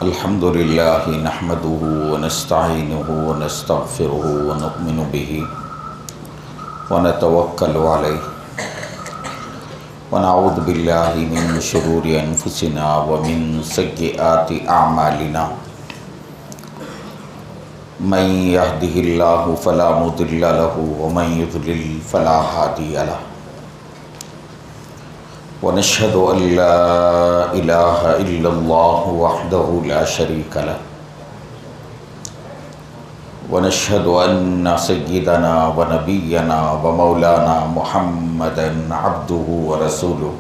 الحمد لله نحمده ونستعينه ونستغفره ونؤمن به ونتوكل عليه ونعوذ بالله من شرور أنفسنا ومن سيئات أعمالنا من يهده الله فلا مضل له ومن يضلل فلا هادي له ونشهد أن لا إله إلا الله وحده لا شريك له ونشهد أن سيدنا ونبينا ومولانا محمدا عبده ورسوله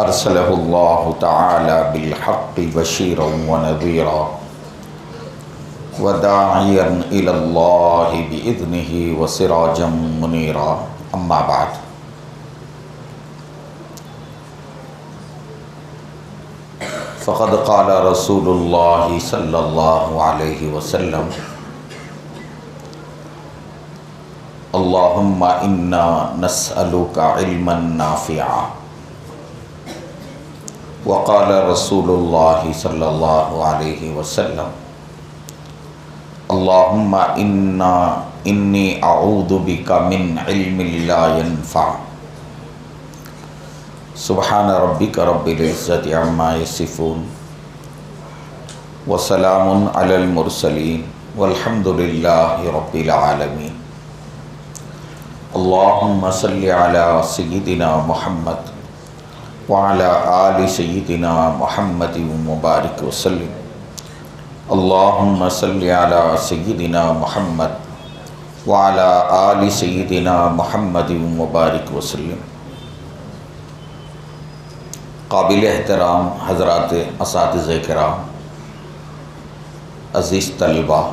أرسله الله تعالى بالحق بشيرا ونذيرا وداعيا إلى الله بإذنه وسراجا منيرا أما بعد فقد قال رسول الله صلى الله عليه وسلم اللهم إنا نسألك علما نافعا وقال رسول الله صلى الله عليه وسلم اللهم إني أعوذ بك من علم لا ينفع سبحان ربك رب العزة عما يصفون وسلام على المرسلين والحمد لله رب العالمين اللهم صل على سيدنا محمد وعلى آل سيدنا محمد وبارك وسلم اللهم صل على سيدنا محمد وعلى آل سيدنا محمد وبارك وسلم قابل احترام حضرات اساتذہ کرام، عزیز طلباء،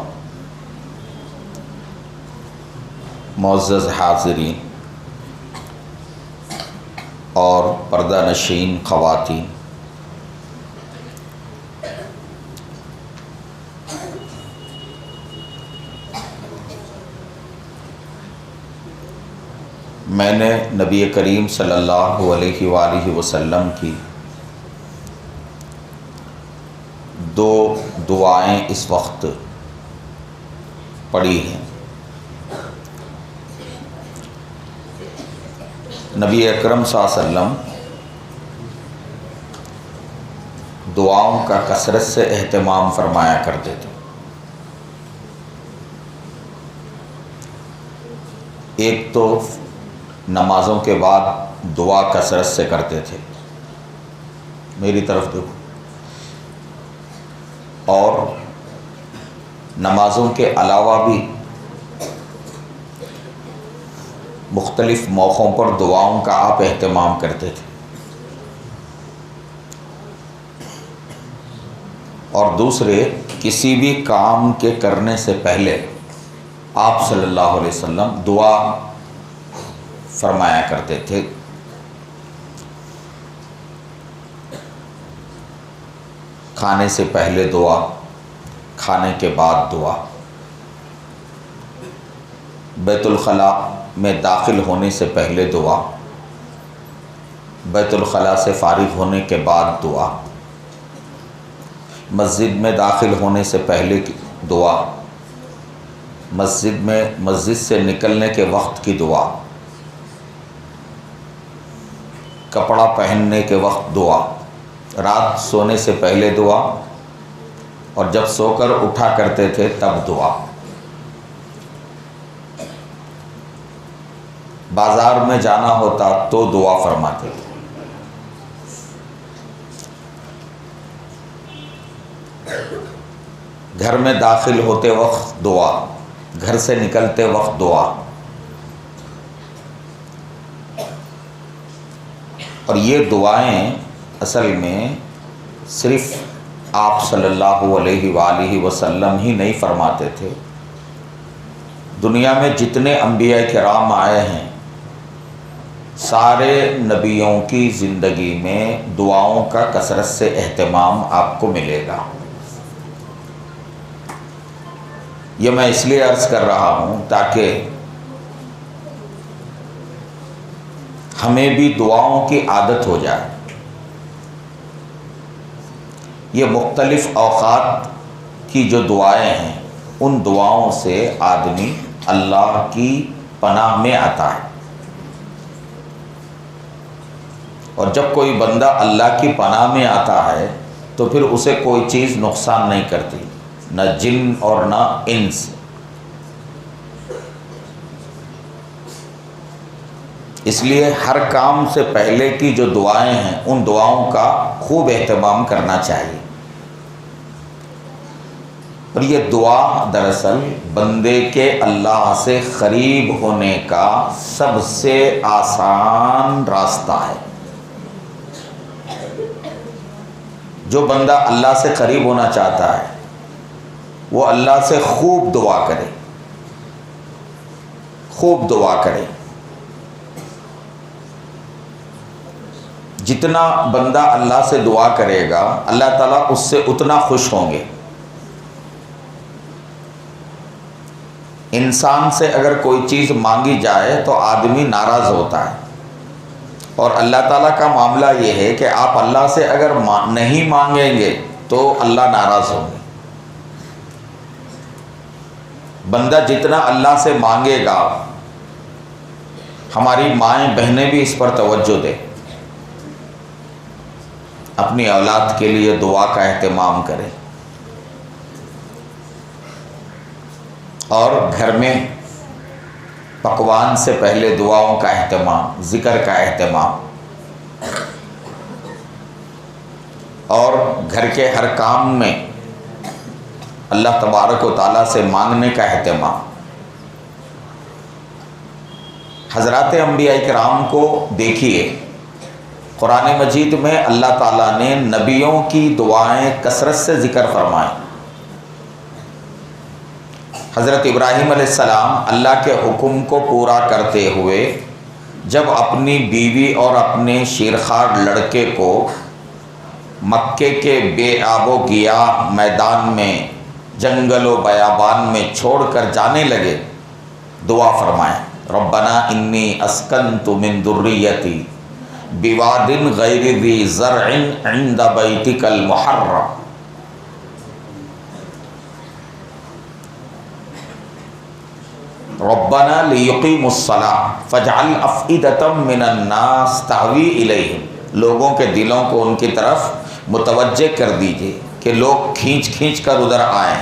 معزز حاضرین اور پردہ نشین خواتین، میں نے نبی کریم صلی اللہ علیہ وآلہ وسلم کی دو دعائیں اس وقت پڑھی ہیں۔ نبی اکرم صلی اللہ علیہ وسلم دعاؤں کا کثرت سے اہتمام فرمایا کرتے تھے۔ ایک تو نمازوں کے بعد دعا کثرت سے کرتے تھے، میری طرف دیکھو، اور نمازوں کے علاوہ بھی مختلف موقعوں پر دعاؤں کا آپ اہتمام کرتے تھے۔ اور دوسرے، کسی بھی کام کے کرنے سے پہلے آپ صلی اللہ علیہ وسلم دعا فرمایا کرتے تھے۔ کھانے سے پہلے دعا، کھانے کے بعد دعا، بیت الخلاء میں داخل ہونے سے پہلے دعا، بیت الخلاء سے فارغ ہونے کے بعد دعا، مسجد میں داخل ہونے سے پہلے دعا، مسجد سے نکلنے کے وقت کی دعا، کپڑا پہننے کے وقت دعا، رات سونے سے پہلے دعا، اور جب سو کر اٹھا کرتے تھے تب دعا۔ بازار میں جانا ہوتا تو دعا فرماتے تھے۔ گھر میں داخل ہوتے وقت دعا، گھر سے نکلتے وقت دعا۔ اور یہ دعائیں اصل میں صرف آپ صلی اللہ علیہ وآلہ وسلم ہی نہیں فرماتے تھے، دنیا میں جتنے انبیاء کرام آئے ہیں سارے نبیوں کی زندگی میں دعاؤں کا کثرت سے اہتمام آپ کو ملے گا۔ یہ میں اس لیے عرض کر رہا ہوں تاکہ ہمیں بھی دعاؤں کی عادت ہو جائے۔ یہ مختلف اوقات کی جو دعائیں ہیں ان دعاؤں سے آدمی اللہ کی پناہ میں آتا ہے، اور جب کوئی بندہ اللہ کی پناہ میں آتا ہے تو پھر اسے کوئی چیز نقصان نہیں کرتی، نہ جن اور نہ انس۔ اس لیے ہر کام سے پہلے کی جو دعائیں ہیں ان دعاؤں کا خوب اہتمام کرنا چاہیے۔ اور یہ دعا دراصل بندے کے اللہ سے قریب ہونے کا سب سے آسان راستہ ہے۔ جو بندہ اللہ سے قریب ہونا چاہتا ہے وہ اللہ سے خوب دعا کرے، خوب دعا کرے۔ جتنا بندہ اللہ سے دعا کرے گا اللہ تعالیٰ اس سے اتنا خوش ہوں گے۔ انسان سے اگر کوئی چیز مانگی جائے تو آدمی ناراض ہوتا ہے، اور اللہ تعالیٰ کا معاملہ یہ ہے کہ آپ اللہ سے اگر نہیں مانگیں گے تو اللہ ناراض ہوں گے۔ بندہ جتنا اللہ سے مانگے گا، ہماری مائیں بہنیں بھی اس پر توجہ دیں، اپنی اولاد کے لیے دعا کا اہتمام کریں، اور گھر میں پکوان سے پہلے دعاؤں کا اہتمام، ذکر کا اہتمام، اور گھر کے ہر کام میں اللہ تبارک و تعالیٰ سے مانگنے کا اہتمام۔ حضرات انبیاء کرام کو دیکھیے، قرآن مجید میں اللہ تعالیٰ نے نبیوں کی دعائیں کثرت سے ذکر فرمائیں۔ حضرت ابراہیم علیہ السلام اللہ کے حکم کو پورا کرتے ہوئے جب اپنی بیوی اور اپنے شیرخوار لڑکے کو مکے کے بے آب و گیاہ میدان میں، جنگل و بیابان میں چھوڑ کر جانے لگے، دعا فرمائیں، ربنا انی اسکنت من ذریتی بواد غیر ذی زرع عند بیتک المحرم۔ ربنا لیقیموا الصلاۃ فاجعل افئدۃ من الناس تہوی الیہم، لوگوں کے دلوں کو ان کی طرف متوجہ کر دیجئے کہ لوگ کھینچ کھینچ کر ادھر آئیں۔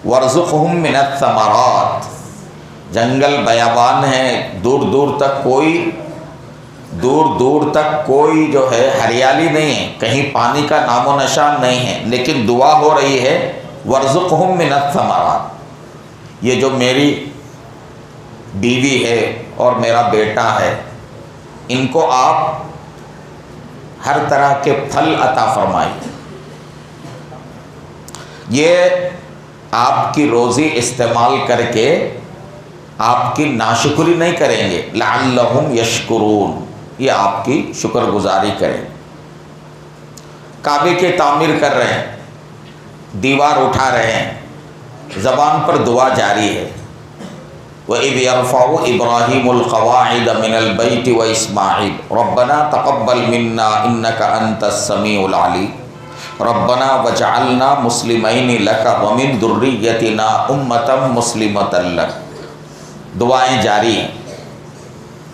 وارزقہم من الثمرات، جنگل بیابان ہے، دور دور تک کوئی جو ہے ہریالی نہیں ہے، کہیں پانی کا نام و نشان نہیں ہے، لیکن دعا ہو رہی ہے وارزقہم من الثمرات، یہ جو میری بیوی ہے اور میرا بیٹا ہے ان کو آپ ہر طرح کے پھل عطا فرمائیے۔ یہ آپ کی روزی استعمال کر کے آپ کی ناشکری نہیں کریں گے، لعلہم یشکرون، یہ آپ کی شکر گزاری کریں۔ کعبے کی تعمیر کر رہے ہیں، دیوار اٹھا رہے ہیں، زبان پر دعا جاری ہے، وَإِذْ يَرْفَعُ إِبْرَاهِيمُ الْقَوَاعِدَ مِنَ الْبَيْتِ وَإِسْمَاعِيلُ رَبَّنَا تَقَبَّلْ مِنَّا إِنَّكَ أَنْتَ السَّمِيعُ الْعَلِيمُ رَبَّنَا وَاجْعَلْنَا مُسْلِمَيْنِ لَكَ وَمِنْ ذُرِّيَّتِنَا أُمَّةً مُسْلِمَةً لَكَ، دعائیں جاری ہیں،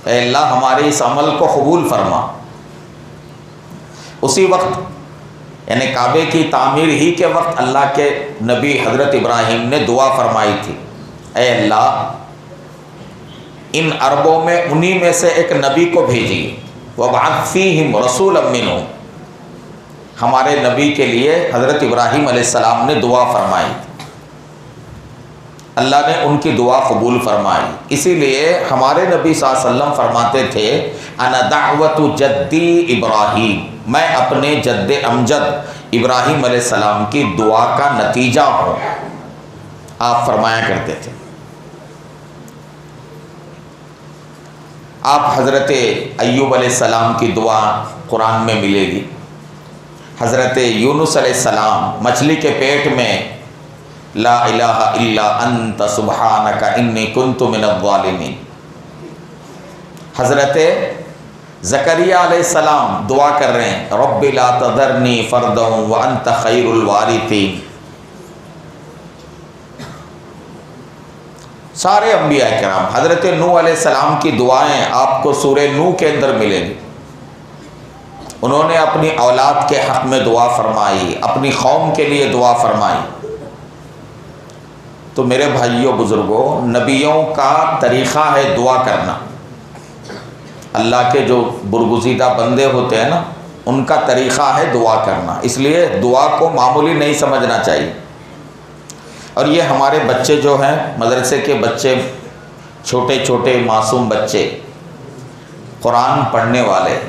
اے اللہ ہمارے اس عمل کو قبول فرما۔ اسی وقت یعنی کعبے کی تعمیر ہی کے وقت اللہ کے نبی حضرت ابراہیم نے دعا فرمائی تھی، اے اللہ ان عربوں میں انہی میں سے ایک نبی کو بھیجیے، وَابْعَثْ فِيهِمْ رَسُولًا مِّنْهُمْ، ہمارے نبی کے لیے حضرت ابراہیم علیہ السلام نے دعا فرمائی، اللہ نے ان کی دعا قبول فرمائی۔ اسی لیے ہمارے نبی صلی اللہ علیہ وسلم فرماتے تھے انا دعوت جدی ابراہیم، میں اپنے جد امجد ابراہیم علیہ السلام کی دعا کا نتیجہ ہوں، آپ فرمایا کرتے تھے۔ آپ حضرت ایوب علیہ السلام کی دعا قرآن میں ملے گی، حضرت یونس علیہ السلام مچھلی کے پیٹ میں لا الہ الا انت سبحانک انی کنت من الظالمین، حضرت زکریا علیہ السلام دعا کر رہے ہیں رب لا تذرنی فردا وانت خیر الوارثین. سارے انبیاء کرام، حضرت نوح علیہ السلام کی دعائیں آپ کو سورہ نوح کے اندر ملیں گی. انہوں نے اپنی اولاد کے حق میں دعا فرمائی، اپنی قوم کے لیے دعا فرمائی. تو میرے بھائیوں بزرگوں، نبیوں کا طریقہ ہے دعا کرنا. اللہ کے جو برگزیدہ بندے ہوتے ہیں نا، ان کا طریقہ ہے دعا کرنا. اس لیے دعا کو معمولی نہیں سمجھنا چاہیے. اور یہ ہمارے بچے جو ہیں، مدرسے کے بچے، چھوٹے چھوٹے معصوم بچے، قرآن پڑھنے والے،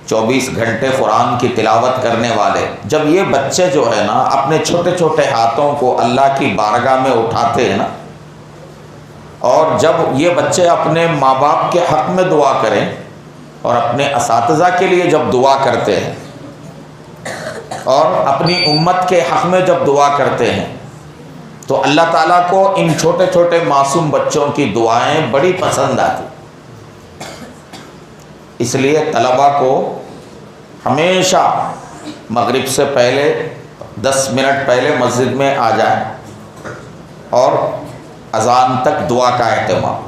24 گھنٹے قرآن کی تلاوت کرنے والے، جب یہ بچے جو ہے نا اپنے چھوٹے چھوٹے ہاتھوں کو اللہ کی بارگاہ میں اٹھاتے ہیں نا، اور جب یہ بچے اپنے ماں باپ کے حق میں دعا کریں اور اپنے اساتذہ کے لیے جب دعا کرتے ہیں اور اپنی امت کے حق میں جب دعا کرتے ہیں، تو اللہ تعالیٰ کو ان چھوٹے چھوٹے معصوم بچوں کی دعائیں بڑی پسند آتی. اس لیے طلباء کو ہمیشہ مغرب سے پہلے 10 منٹ پہلے مسجد میں آ جائیں اور اذان تک دعا کا اہتمام.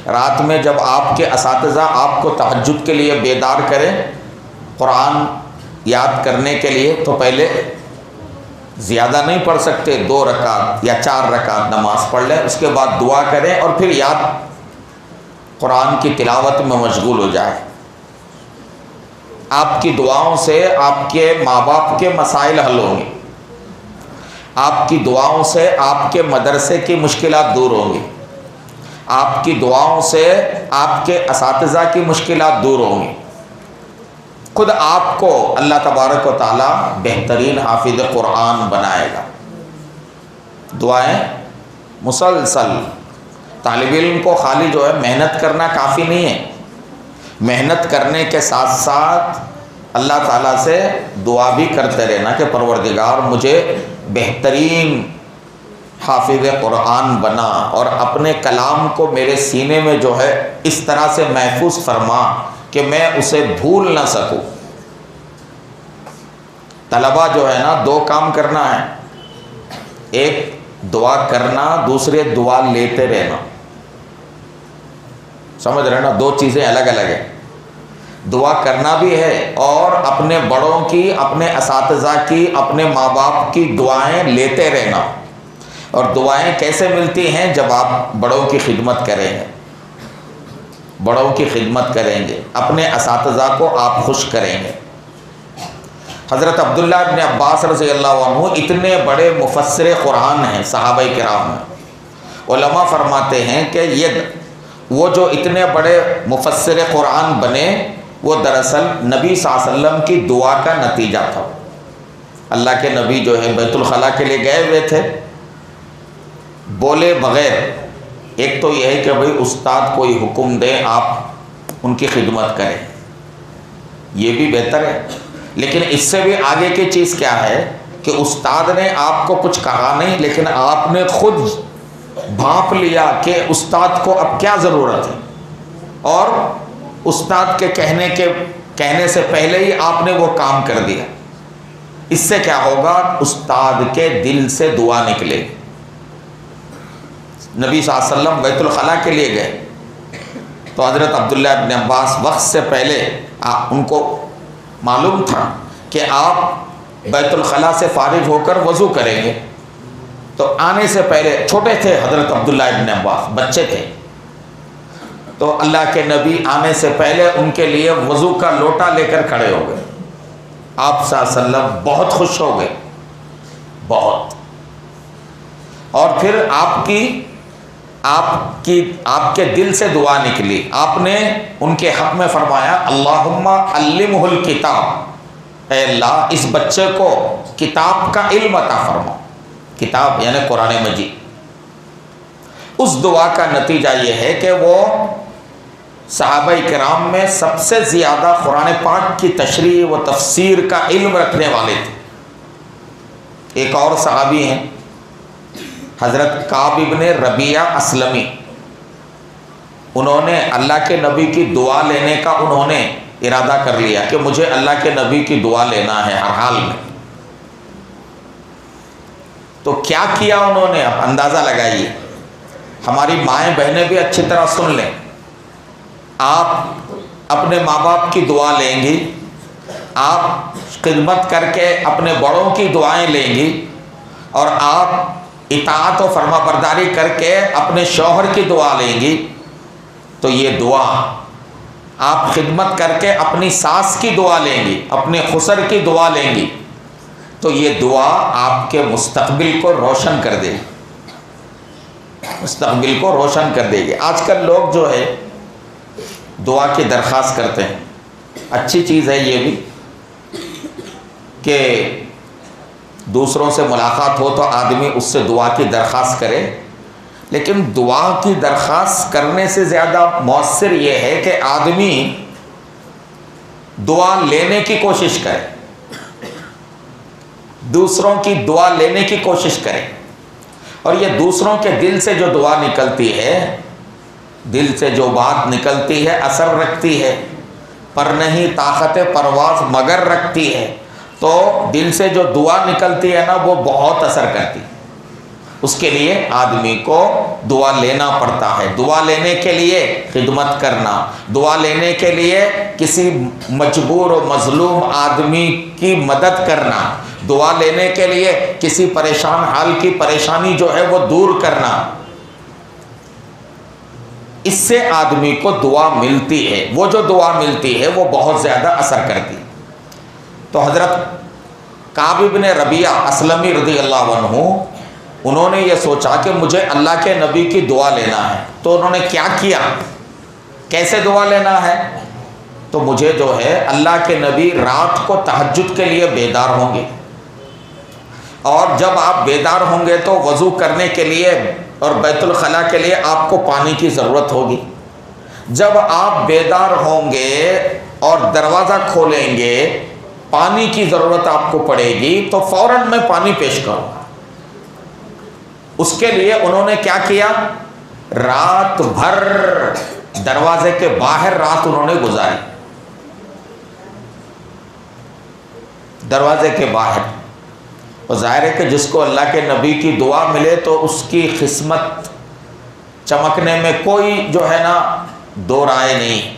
رات میں جب آپ کے اساتذہ آپ کو تہجد کے لیے بیدار کریں قرآن یاد کرنے کے لیے، تو پہلے زیادہ نہیں پڑھ سکتے، 2 رکعت یا 4 رکعت نماز پڑھ لیں، اس کے بعد دعا کریں اور پھر یاد قرآن کی تلاوت میں مشغول ہو جائے. آپ کی دعاؤں سے آپ کے ماں باپ کے مسائل حل ہوں گے، آپ کی دعاؤں سے آپ کے مدرسے کی مشکلات دور ہوں گی، آپ کی دعاؤں سے آپ کے اساتذہ کی مشکلات دور ہوں گی. خود آپ کو اللہ تبارک و تعالیٰ بہترین حافظ قرآن بنائے گا. دعائیں مسلسل. طالب علم کو خالی جو ہے محنت کرنا کافی نہیں ہے، محنت کرنے کے ساتھ ساتھ اللہ تعالیٰ سے دعا بھی کرتے رہنا کہ پروردگار مجھے بہترین حافظ قرآن بنا اور اپنے کلام کو میرے سینے میں جو ہے اس طرح سے محفوظ فرما کہ میں اسے بھول نہ سکوں. طلباء جو ہے نا 2 کام کرنا ہے، ایک دعا کرنا، دوسرے دعا لیتے رہنا. سمجھ رہے نا، 2 چیزیں الگ الگ ہیں. دعا کرنا بھی ہے اور اپنے بڑوں کی، اپنے اساتذہ کی، اپنے ماں باپ کی دعائیں لیتے رہنا. اور دعائیں کیسے ملتی ہیں؟ جب آپ بڑوں کی خدمت کریں گے، بڑوں کی خدمت کریں گے، اپنے اساتذہ کو آپ خوش کریں گے. حضرت عبداللہ ابن عباس رضی اللہ عنہ اتنے بڑے مفسر قرآن ہیں صحابہ کرام میں. علماء فرماتے ہیں کہ وہ جو اتنے بڑے مفسر قرآن بنے، وہ دراصل نبی صلی اللہ علیہ وسلم کی دعا کا نتیجہ تھا. اللہ کے نبی جو ہے بیت الخلاء کے لیے گئے ہوئے تھے، بولے بغیر. ایک تو یہ ہے کہ بھئی استاد کوئی حکم دے آپ ان کی خدمت کریں، یہ بھی بہتر ہے. لیکن اس سے بھی آگے کی چیز کیا ہے کہ استاد نے آپ کو کچھ کہا نہیں، لیکن آپ نے خود بھانپ لیا کہ استاد کو اب کیا ضرورت ہے، اور استاد کے کہنے سے پہلے ہی آپ نے وہ کام کر دیا. اس سے کیا ہوگا؟ استاد کے دل سے دعا نکلے گی. نبی صلی اللہ علیہ وسلم بیت الخلاء کے لیے گئے تو حضرت عبداللہ ابن عباس وقت سے پہلے ان کو معلوم تھا کہ آپ بیت الخلاء سے فارغ ہو کر وضو کریں گے، تو آنے سے پہلے، چھوٹے تھے حضرت عبداللہ ابن عباس، بچے تھے، تو اللہ کے نبی آنے سے پہلے ان کے لیے وضو کا لوٹا لے کر کھڑے ہو گئے. آپ صلی اللہ علیہ وسلم بہت خوش ہو گئے، بہت. اور پھر آپ کے دل سے دعا نکلی. آپ نے ان کے حق میں فرمایا اللہم علمہ الکتاب، اے اللہ اس بچے کو کتاب کا علم عطا فرما. کتاب یعنی قرآن مجید. اس دعا کا نتیجہ یہ ہے کہ وہ صحابہ کرام میں سب سے زیادہ قرآن پاک کی تشریح و تفسیر کا علم رکھنے والے تھے. ایک اور صحابی ہیں حضرت کعب ابن ربیعہ اسلمی. انہوں نے اللہ کے نبی کی دعا لینے کا انہوں نے ارادہ کر لیا کہ مجھے اللہ کے نبی کی دعا لینا ہے ہر حال میں. تو کیا کیا انہوں نے؟ اب اندازہ لگائیے. ہماری مائیں بہنیں بھی اچھی طرح سن لیں. آپ اپنے ماں باپ کی دعا لیں گی، آپ خدمت کر کے اپنے بڑوں کی دعائیں لیں گی، اور آپ اطاعت و فرما برداری کر کے اپنے شوہر کی دعا لیں گی. تو یہ دعا آپ خدمت کر کے اپنی ساس کی دعا لیں گی، اپنے خسر کی دعا لیں گی، تو یہ دعا آپ کے مستقبل کو روشن کر دے گی. مستقبل کو روشن کر دے گی. آج کل لوگ جو ہے دعا کی درخواست کرتے ہیں. اچھی چیز ہے یہ بھی کہ دوسروں سے ملاقات ہو تو آدمی اس سے دعا کی درخواست کرے، لیکن دعا کی درخواست کرنے سے زیادہ مؤثر یہ ہے کہ آدمی دعا لینے کی کوشش کرے، دوسروں کی دعا لینے کی کوشش کرے. اور یہ دوسروں کے دل سے جو دعا نکلتی ہے، دل سے جو بات نکلتی ہے اثر رکھتی ہے. پر نہیں طاقت پرواز مگر رکھتی ہے. تو دل سے جو دعا نکلتی ہے نا وہ بہت اثر کرتی ہے. اس کے لیے آدمی کو دعا لینا پڑتا ہے. دعا لینے کے لیے خدمت کرنا، دعا لینے کے لیے کسی مجبور و مظلوم آدمی کی مدد کرنا، دعا لینے کے لیے کسی پریشان حال کی پریشانی جو ہے وہ دور کرنا، اس سے آدمی کو دعا ملتی ہے. وہ جو دعا ملتی ہے وہ بہت زیادہ اثر کرتی ہے. تو حضرت کعب بن ربیعہ اسلمی رضی اللہ عنہ انہوں نے یہ سوچا کہ مجھے اللہ کے نبی کی دعا لینا ہے. تو انہوں نے کیا کیا، کیسے دعا لینا ہے؟ تو مجھے جو ہے اللہ کے نبی رات کو تہجد کے لیے بیدار ہوں گے، اور جب آپ بیدار ہوں گے تو وضو کرنے کے لیے اور بیت الخلاء کے لیے آپ کو پانی کی ضرورت ہوگی. جب آپ بیدار ہوں گے اور دروازہ کھولیں گے، پانی کی ضرورت آپ کو پڑے گی تو فوراً میں پانی پیش کروں گا. اس کے لیے انہوں نے کیا کیا، رات بھر دروازے کے باہر رات انہوں نے گزاری، دروازے کے باہر. اور ظاہر ہے کہ جس کو اللہ کے نبی کی دعا ملے تو اس کی قسمت چمکنے میں کوئی جو ہے نا دو رائے نہیں.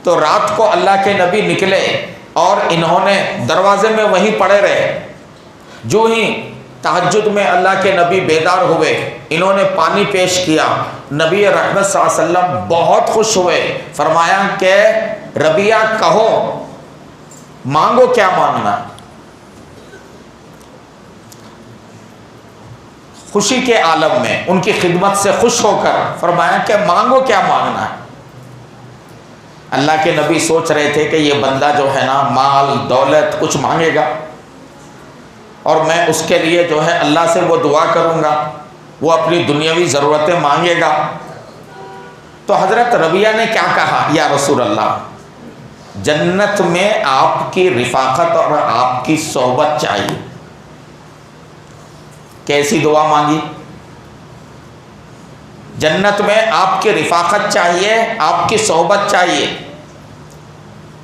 تو رات کو اللہ کے نبی نکلے اور انہوں نے دروازے میں وہیں پڑے رہے. جو ہی تہجد میں اللہ کے نبی بیدار ہوئے، انہوں نے پانی پیش کیا. نبی رحمت صلی اللہ علیہ وسلم بہت خوش ہوئے. فرمایا کہ ربیعہ کہو، مانگو کیا مانگنا. خوشی کے عالم میں ان کی خدمت سے خوش ہو کر فرمایا کہ مانگو کیا مانگنا ہے. اللہ کے نبی سوچ رہے تھے کہ یہ بندہ جو ہے نا مال دولت کچھ مانگے گا، اور میں اس کے لیے جو ہے اللہ سے وہ دعا کروں گا، وہ اپنی دنیاوی ضرورتیں مانگے گا. تو حضرت ربیعہ نے کیا کہا، یا رسول اللہ، جنت میں آپ کی رفاقت اور آپ کی صحبت چاہیے. کیسی دعا مانگی؟ جنت میں آپ کی رفاقت چاہیے، آپ کی صحبت چاہیے.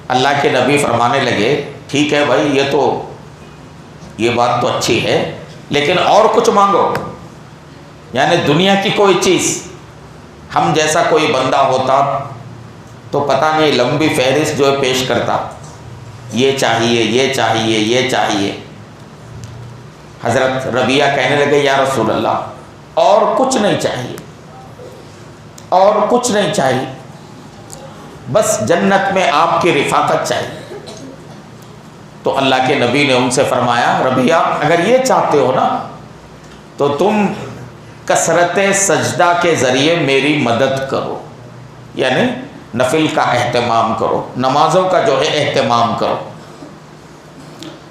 اللہ کے نبی فرمانے لگے ٹھیک ہے بھائی، یہ بات تو اچھی ہے، لیکن اور کچھ مانگو. یعنی دنیا کی کوئی چیز. ہم جیسا کوئی بندہ ہوتا تو پتہ نہیں لمبی فہرست جو ہے پیش کرتا، یہ چاہیے یہ چاہیے یہ چاہیے. حضرت ربیعہ کہنے لگے یا رسول اللہ اور کچھ نہیں چاہیے، اور کچھ نہیں چاہیے، بس جنت میں آپ کی رفاقت چاہیے. تو اللہ کے نبی نے ان سے فرمایا ربیعہ اگر یہ چاہتے ہو نا تو تم کثرت سجدہ کے ذریعے میری مدد کرو، یعنی نفل کا اہتمام کرو، نمازوں کا جو ہے اہتمام کرو.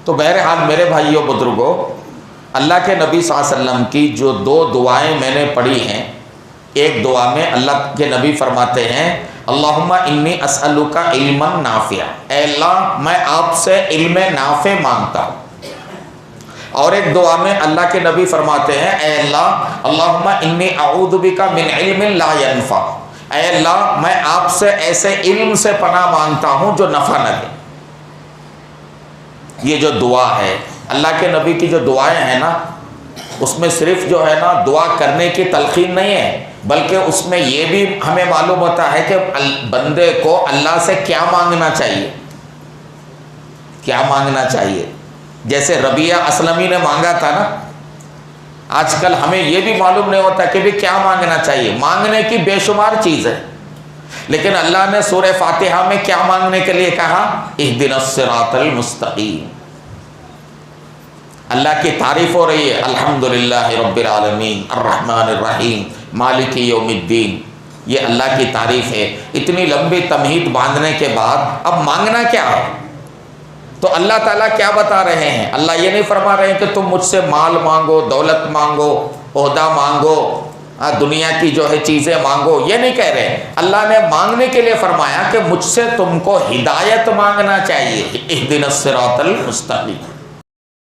تو بہرحال میرے بھائیوں بزرگوں، اللہ کے نبی صلی اللہ علیہ وسلم کی جو دو دعائیں میں نے پڑھی ہیں، ایک دعا میں اللہ کے نبی فرماتے ہیں اللہم انی اسألک علما نافعا، اے اللہ میں آپ سے علم نافع مانگتا ہوں. اور ایک دعا میں اللہ کے نبی فرماتے ہیں اے اللہ اللہم انی اعوذ بک من علم لا ینفع، اے اللہ میں آپ سے ایسے علم سے پناہ مانگتا ہوں جو نفع نہ دے. یہ جو دعا ہے اللہ کے نبی کی جو دعائیں ہیں نا، اس میں صرف جو ہے نا دعا کرنے کی تلقین نہیں ہے، بلکہ اس میں یہ بھی ہمیں معلوم ہوتا ہے کہ بندے کو اللہ سے کیا مانگنا چاہیے، کیا مانگنا چاہیے. جیسے ربیعہ اسلمی نے مانگا تھا نا، آج کل ہمیں یہ بھی معلوم نہیں ہوتا کہ بھی کیا مانگنا چاہیے. مانگنے کی بے شمار چیز ہے، لیکن اللہ نے سورہ فاتحہ میں کیا مانگنے کے لیے کہا؟ اہدنا الصراط المستقیم. اللہ کی تعریف ہو رہی ہے، الحمدللہ رب العالمین الرحمن الرحیم مالک یوم الدین. یہ اللہ کی تعریف ہے. اتنی لمبی تمہید باندھنے کے بعد اب مانگنا کیا ہے؟ تو اللہ تعالیٰ کیا بتا رہے ہیں؟ اللہ یہ نہیں فرما رہے ہیں کہ تم مجھ سے مال مانگو، دولت مانگو، عہدہ مانگو، دنیا کی جو ہے چیزیں مانگو. یہ نہیں کہہ رہے. اللہ نے مانگنے کے لیے فرمایا کہ مجھ سے تم کو ہدایت مانگنا چاہیے. اہدنا الصراط المستقیم.